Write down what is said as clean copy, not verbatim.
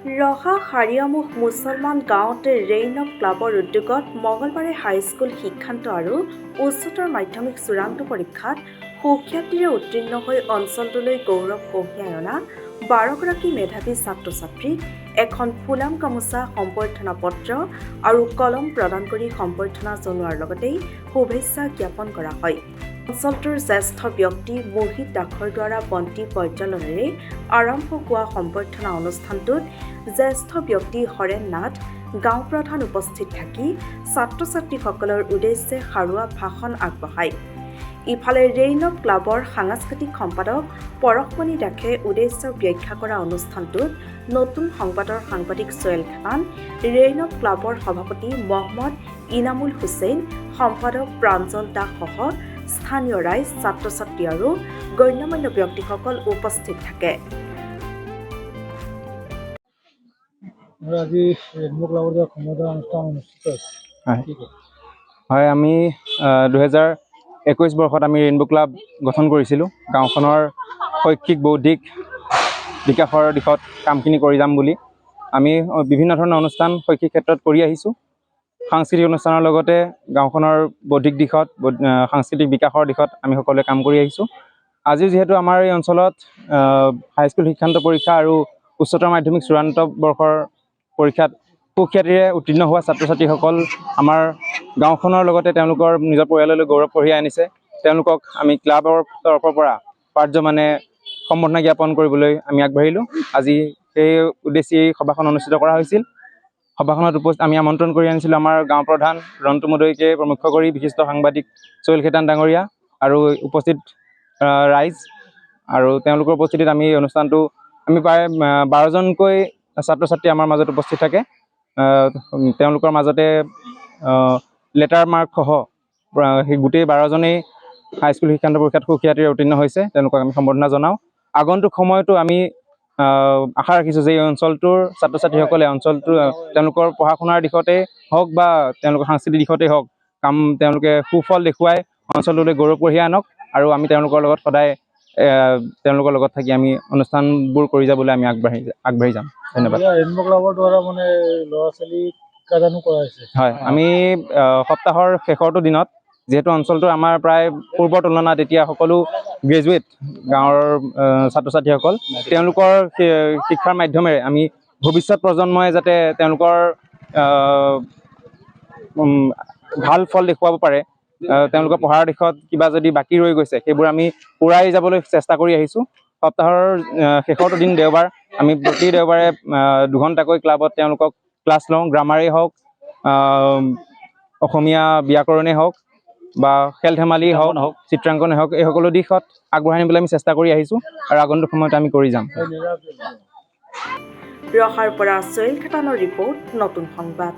ৰহা হাৰিয়ামুখ মুছলমান গাঁৱত ৰেইনক ক্লাবৰ উদ্যোগত মঙলবাৰে হাইস্কুল শিক্ষান্ত আৰু উচ্চতৰ মাধ্যমিক চূড়ান্ত পৰীক্ষাত সুখ্যাতিৰে উত্তীৰ্ণ হৈ অঞ্চলটোলৈ গৌৰৱ কঢ়িয়াই অনা 12গৰাকী মেধাৱী ছাত্ৰ-ছাত্ৰীক এখন ফুলাম গামোচা সম্বৰ্ধনা পত্ৰ আৰু কলম প্ৰদান কৰি সম্বৰ্ধনা জনোৱাৰ লগতে শুভেচ্ছা জ্ঞাপন কৰা হয়। অঞ্চলটোৰ জ্যেষ্ঠ ব্যক্তি মোহিত দাসৰ দ্বাৰা বন্তি প্ৰজ্বলনেৰে আৰম্ভ হোৱা সম্বৰ্ধনা অনুষ্ঠানটোত জ্যেষ্ঠ ব্যক্তি হৰেণ নাথ গাঁও প্ৰধান উপস্থিত থাকি ছাত্ৰ-ছাত্ৰীসকলৰ উদ্দেশ্যে সাৰুৱা ভাষণ আগবঢ়ায়। ইফালে ৰেইনক ক্লাবৰ সাংস্কৃতিক সম্পাদক পৰশমণি দাসে উদ্দেশ্য ব্যাখ্যা কৰা অনুষ্ঠানটোত নতুন সংবাদৰ সাংবাদিক সোহেল খান, ৰেইনক ক্লাবৰ সভাপতি মহম্মদ ইনামুল হুছেইন, সম্পাদক প্ৰাঞ্জল দাসসহ স্থানীয় ৰাইজ, ছাত্ৰ-ছাত্ৰী আৰু গণ্যমান্য ব্যক্তিসকল উপস্থিত থাকে। হয়, আমি 2021 বৰ্ষত আমি ৰেইনবো ক্লাব গঠন কৰিছিলোঁ। গাঁওখনৰ শৈক্ষিক বৌদ্ধিক বিকাশৰ দিশত কামখিনি কৰি যাম বুলি আমি বিভিন্ন ধৰণৰ অনুষ্ঠান শৈক্ষিক ক্ষেত্ৰত কৰি আহিছোঁ। সাংস্কৃতিক অনুষ্ঠানৰ লগতে গাঁওখনৰ বৌদ্ধিক দিশত সাংস্কৃতিক বিকাশৰ দিশত আমি সকলোৱে কাম কৰি আহিছোঁ। আজিও যিহেতু আমাৰ এই অঞ্চলত হাইস্কুল শিক্ষান্ত পৰীক্ষা আৰু উচ্চতৰ মাধ্যমিক চূড়ান্ত বৰ্ষৰ পৰীক্ষাত সুখ্যাতিৰে উত্তীৰ্ণ হোৱা ছাত্ৰ-ছাত্ৰীসকল আমাৰ গাঁওখনৰ লগতে তেওঁলোকৰ নিজৰ পৰিয়াললৈ গৌৰৱ কঢ়িয়াই আনিছে। তেওঁলোকক আমি ক্লাবৰ তৰফৰ পৰা পাৰ্যমানে সম্বৰ্ধনা জ্ঞাপন কৰিবলৈ আমি আগবাঢ়িলোঁ। আজি সেই উদ্দেশ্যে এই সভাখন অনুষ্ঠিত কৰা হৈছিল। সভাখনত আমি আমন্ত্ৰণ কৰি আনিছিলোঁ আমাৰ গাঁও প্ৰধান ৰন্তু মুদৈকে প্ৰমুখ কৰি বিশিষ্ট সাংবাদিক সোহেল খেতান ডাঙৰীয়া আৰু উপস্থিত ৰাইজ, আৰু তেওঁলোকৰ উপস্থিতিত আমি এই অনুষ্ঠানটো আমি প্ৰায় 12জনকৈ ছাত্ৰ-ছাত্ৰী আমাৰ মাজত উপস্থিত থাকে। তেওঁলোকৰ মাজতে লেটাৰ মাৰ্কসহ সেই গোটেই 12জনেই হাইস্কুল শিক্ষান্ত পৰীক্ষাত সুখ্যাতিৰে উত্তীৰ্ণ হৈছে। তেওঁলোকক আমি সম্বৰ্ধনা জনাওঁ। আগন্তুক সময়তো আমি আশা ৰাখিছোঁ যে এই অঞ্চলটোৰ ছাত্ৰ-ছাত্ৰীসকলে তেওঁলোকৰ পঢ়া শুনাৰ দিশতে হওক বা তেওঁলোকৰ সাংস্কৃতিক দিশতে হওক তেওঁলোকে সুফল দেখুৱাই অঞ্চলটোলৈ গৌৰৱ কঢ়িয়াই আনক, আৰু আমি তেওঁলোকৰ লগত সদায় তেওঁলোকৰ লগত থাকি আমি অনুষ্ঠানবোৰ কৰি যাবলৈ আমি আগবাঢ়ি যাম। ধন্যবাদ। হয়, আমি সপ্তাহৰ শেষৰটো দিনত যিহেতু অঞ্চলটোৰ আমাৰ প্ৰায় পূৰ্বৰ তুলনাত এতিয়া সকলো গ্ৰেজুৱেট গাঁৱৰ ছাত্ৰ-ছাত্ৰীসকল, তেওঁলোকৰ শিক্ষাৰ মাধ্যমেৰে আমি ভৱিষ্যত প্ৰজন্মই যাতে তেওঁলোকৰ ভাল ফল দেখুৱাব পাৰে, তেওঁলোকৰ পঢ়াৰ দিশত কিবা যদি বাকী ৰৈ গৈছে সেইবোৰ আমি পূৰাই যাবলৈ চেষ্টা কৰি আহিছোঁ। সপ্তাহৰ শেষৰটো দিন দেওবাৰ আমি প্ৰতি দেওবাৰে 2 ঘণ্টাকৈ ক্লাবত তেওঁলোকক ক্লাছ লওঁ। গ্ৰামাৰেই হওক, অসমীয়া ব্যাকৰণেই হওক বা খেল ধেমালিয়েই হওক, চিত্ৰাংকনেই হওক, এই সকলো দিশত আগবঢ়াই নিবলৈ আমি চেষ্টা কৰি আহিছোঁ আৰু আগন্তুক সময়ত আমি কৰি যাম। ৰহাৰ পৰা সোহেল খেতানৰ ৰিপৰ্ট, নতুন সংবাদ।